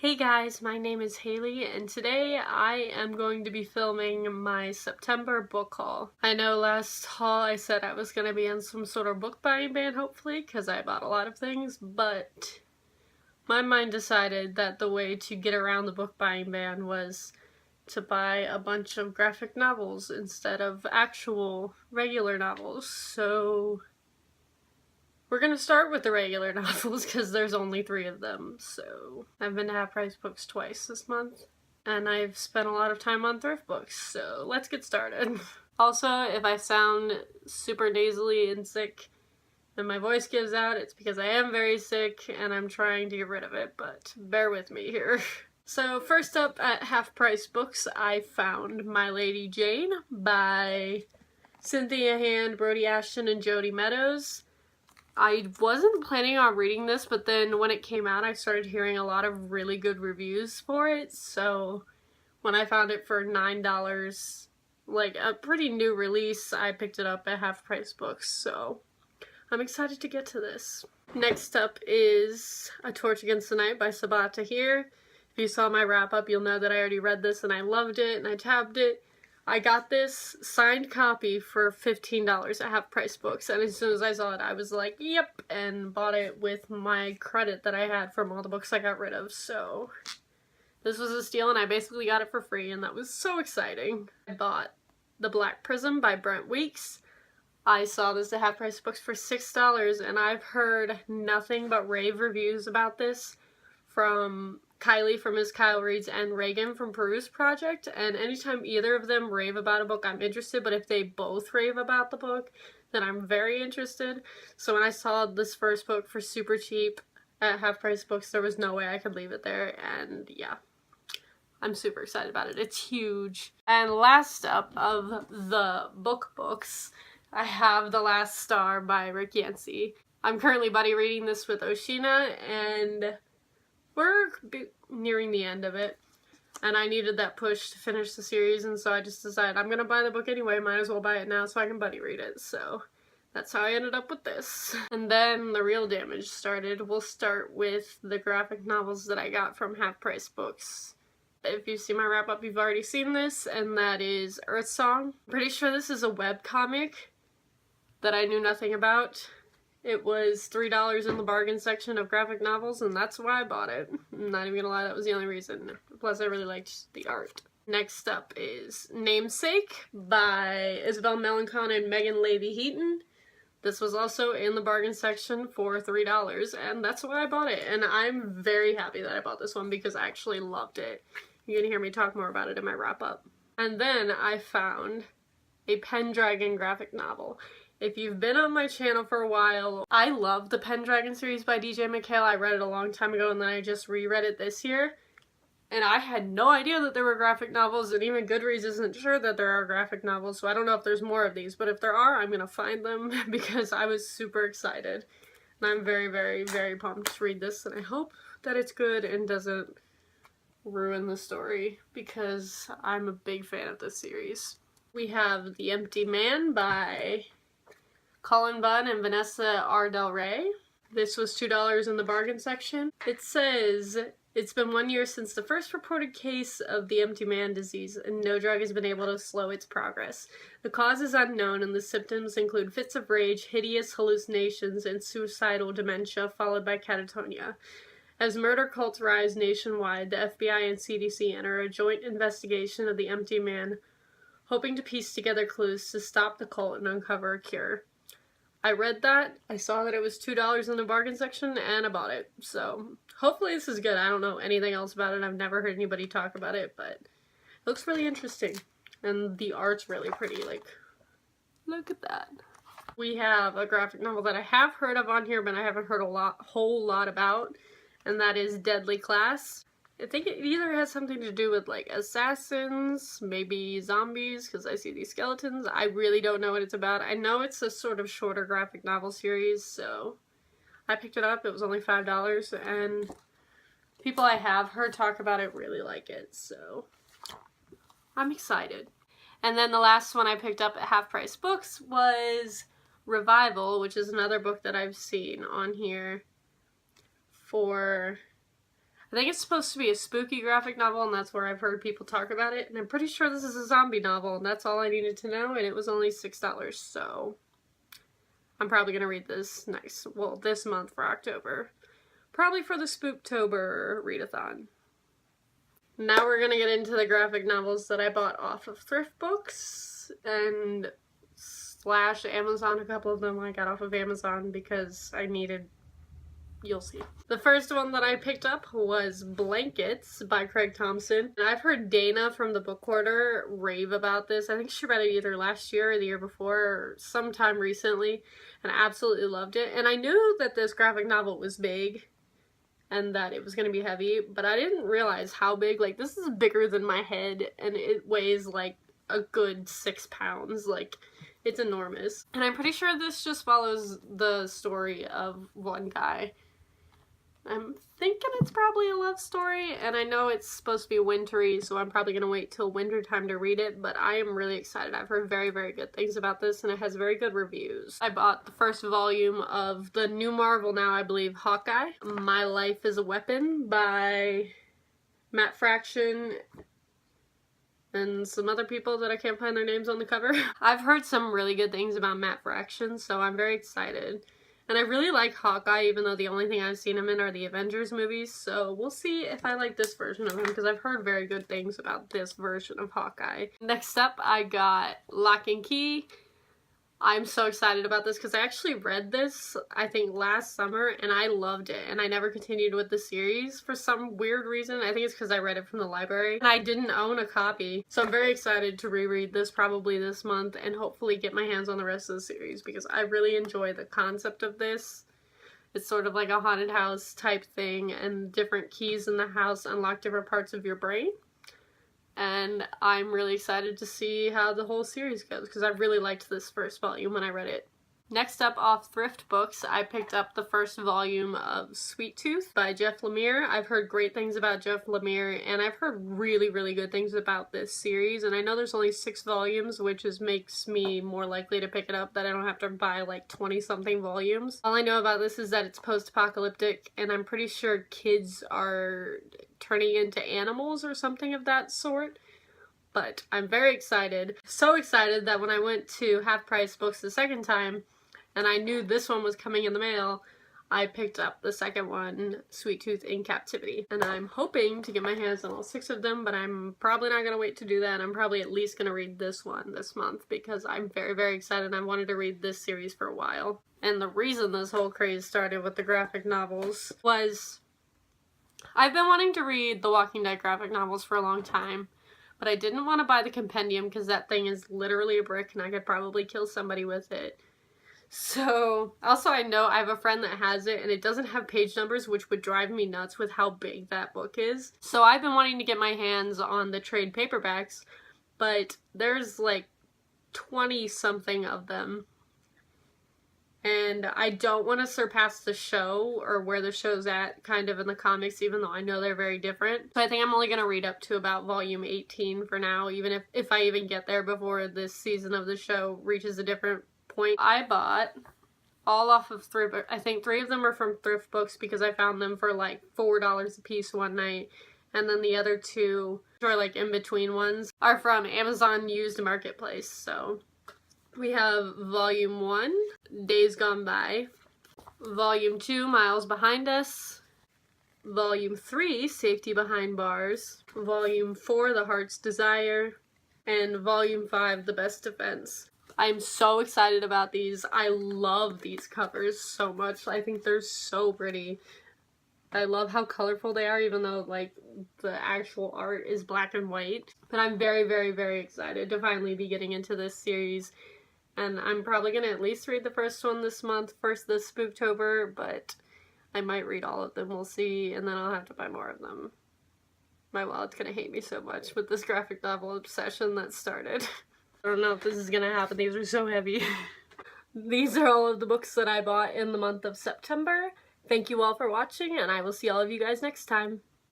Hey guys, my name is Haley and today I am going to be filming my September book haul. I know last haul I said I was going to be on some sort of book buying ban hopefully because I bought a lot of things, but my mind decided that the way to get around the book buying ban was to buy a bunch of graphic novels instead of actual regular novels. So we're gonna start with the regular novels because there's only 3 of them. So I've been to Half Price Books twice this month and I've spent a lot of time on thrift books, so let's get started. Also, if I sound super nasally and sick and my voice gives out, it's because I am very sick and I'm trying to get rid of it, but bear with me here. So first up at Half Price Books, I found My Lady Jane by Cynthia Hand, Brody Ashton, and Jody Meadows. I wasn't planning on reading this, but then when it came out I started hearing a lot of really good reviews for it, so when I found it for $9, like a pretty new release, I picked it up at Half Price Books, so I'm excited to get to this. Next up is A Torch Against the Night by Sabaa Tahir. If you saw my wrap up, you'll know that I already read this and I loved it and I tabbed it. I got this signed copy for $15 at Half Price Books, and as soon as I saw it I was like, yep, and bought it with my credit that I had from all the books I got rid of, so this was a steal and I basically got it for free and that was so exciting. I bought The Black Prism by Brent Weeks. I saw this at Half Price Books for $6 and I've heard nothing but rave reviews about this from Kylie from Ms. Kyle Reads and Reagan from Peruse Project, and anytime either of them rave about a book I'm interested, but if they both rave about the book then I'm very interested. So when I saw this first book for super cheap at Half Price Books, there was no way I could leave it there, and yeah, I'm super excited about it. It's huge. And last up of the books, I have The Last Star by Rick Yancey. I'm currently buddy reading this with Oshina and we're nearing the end of it, and I needed that push to finish the series, and so I just decided I'm gonna buy the book anyway, might as well buy it now so I can buddy read it, so that's how I ended up with this. And then the real damage started. We'll start with the graphic novels that I got from Half Price Books. If you see my wrap up, you've already seen this, and that is Earth Song. I'm pretty sure this is a webcomic that I knew nothing about. It was $3 in the bargain section of graphic novels, and that's why I bought it. I'm not even gonna lie, that was the only reason. Plus, I really liked the art. Next up is Namesake by Isabel Melancon and Megan Levy-Heaton. This was also in the bargain section for $3, and that's why I bought it. And I'm very happy that I bought this one because I actually loved it. You're gonna hear me talk more about it in my wrap-up. And then I found a Pendragon graphic novel. If you've been on my channel for a while, I love the Pendragon series by DJ McHale. I read it a long time ago and then I just reread it this year. And I had no idea that there were graphic novels, and even Goodreads isn't sure that there are graphic novels, so I don't know if there's more of these, but if there are, I'm gonna find them because I was super excited. And I'm very, very, very pumped to read this, and I hope that it's good and doesn't ruin the story because I'm a big fan of this series. We have The Empty Man by Colin Bunn and Vanessa R. Del Rey. This was $2 in the bargain section. It says, it's been 1 year since the first reported case of the empty man disease, and no drug has been able to slow its progress. The cause is unknown, and the symptoms include fits of rage, hideous hallucinations, and suicidal dementia, followed by catatonia. As murder cults rise nationwide, the FBI and CDC enter a joint investigation of the empty man, hoping to piece together clues to stop the cult and uncover a cure. I read that, I saw that it was $2 in the bargain section, and I bought it. So hopefully this is good. I don't know anything else about it. I've never heard anybody talk about it, but it looks really interesting. And the art's really pretty, like, look at that. We have a graphic novel that I have heard of on here, but I haven't heard a whole lot about, and that is Deadly Class. I think it either has something to do with, like, assassins, maybe zombies, because I see these skeletons. I really don't know what it's about. I know it's a sort of shorter graphic novel series, so I picked it up. It was only $5, and people I have heard talk about it really like it, so I'm excited. And then the last one I picked up at Half Price Books was Revival, which is another book that I've seen on here for I think it's supposed to be a spooky graphic novel, and that's where I've heard people talk about it. And I'm pretty sure this is a zombie novel, and that's all I needed to know, and it was only $6, so I'm probably gonna read this this month for October. Probably for the Spooktober readathon. Now we're gonna get into the graphic novels that I bought off of thrift books and / Amazon. A couple of them I got off of Amazon because I needed, you'll see. The first one that I picked up was Blankets by Craig Thompson. And I've heard Dana from the Book Quarter rave about this. I think she read it either last year or the year before or sometime recently, and I absolutely loved it. And I knew that this graphic novel was big and that it was going to be heavy, but I didn't realize how big. Like, this is bigger than my head, and it weighs like a good 6 pounds. Like, it's enormous. And I'm pretty sure this just follows the story of one guy. I'm thinking it's probably a love story, and I know it's supposed to be wintry, so I'm probably going to wait till winter time to read it, but I am really excited. I've heard very, very good things about this, and it has very good reviews. I bought the first volume of the new Marvel now, I believe, Hawkeye. My Life is a Weapon by Matt Fraction and some other people that I can't find their names on the cover. I've heard some really good things about Matt Fraction, so I'm very excited. And I really like Hawkeye, even though the only thing I've seen him in are the Avengers movies, so we'll see if I like this version of him, because I've heard very good things about this version of Hawkeye. Next up, I got Lock and Key. I'm so excited about this because I actually read this, I think, last summer, and I loved it, and I never continued with the series for some weird reason. I think it's because I read it from the library, and I didn't own a copy. So I'm very excited to reread this probably this month and hopefully get my hands on the rest of the series because I really enjoy the concept of this. It's sort of like a haunted house type thing, and different keys in the house unlock different parts of your brain. And I'm really excited to see how the whole series goes because I really liked this first volume when I read it. Next up, off thrift books, I picked up the first volume of Sweet Tooth by Jeff Lemire. I've heard great things about Jeff Lemire, and I've heard really, really good things about this series, and I know there's only 6 volumes, which makes me more likely to pick it up, that I don't have to buy like 20-something volumes. All I know about this is that it's post-apocalyptic, and I'm pretty sure kids are turning into animals or something of that sort. But I'm very excited. So excited that when I went to Half Price Books the second time, and I knew this one was coming in the mail, I picked up the second one, Sweet Tooth in Captivity. And I'm hoping to get my hands on all 6 of them, but I'm probably not going to wait to do that. I'm probably at least going to read this one this month because I'm very, very excited. I wanted to read this series for a while. And the reason this whole craze started with the graphic novels was I've been wanting to read the Walking Dead graphic novels for a long time, but I didn't want to buy the compendium because that thing is literally a brick and I could probably kill somebody with it. So, also I know I have a friend that has it and it doesn't have page numbers, which would drive me nuts with how big that book is. So I've been wanting to get my hands on the trade paperbacks, but there's like 20-something of them. And I don't want to surpass the show or where the show's at kind of in the comics, even though I know they're very different. So I think I'm only going to read up to about volume 18 for now, even if I even get there before this season of the show reaches a different point. I bought all off of thrift. I think 3 of them are from thrift books because I found them for like $4 a piece one night. And then the other 2, which are like in-between ones, are from Amazon Used Marketplace. So we have Volume 1, Days Gone By, Volume 2, Miles Behind Us, Volume 3, Safety Behind Bars, Volume 4, The Heart's Desire, and Volume 5, The Best Defense. I'm so excited about these. I love these covers so much. I think they're so pretty. I love how colorful they are, even though like the actual art is black and white. But I'm very, very, very excited to finally be getting into this series. And I'm probably going to at least read the first one this month, this Spooktober, but I might read all of them, we'll see, and then I'll have to buy more of them. My wallet's going to hate me so much with this graphic novel obsession that started. I don't know if this is going to happen, these are so heavy. These are all of the books that I bought in the month of September. Thank you all for watching, and I will see all of you guys next time.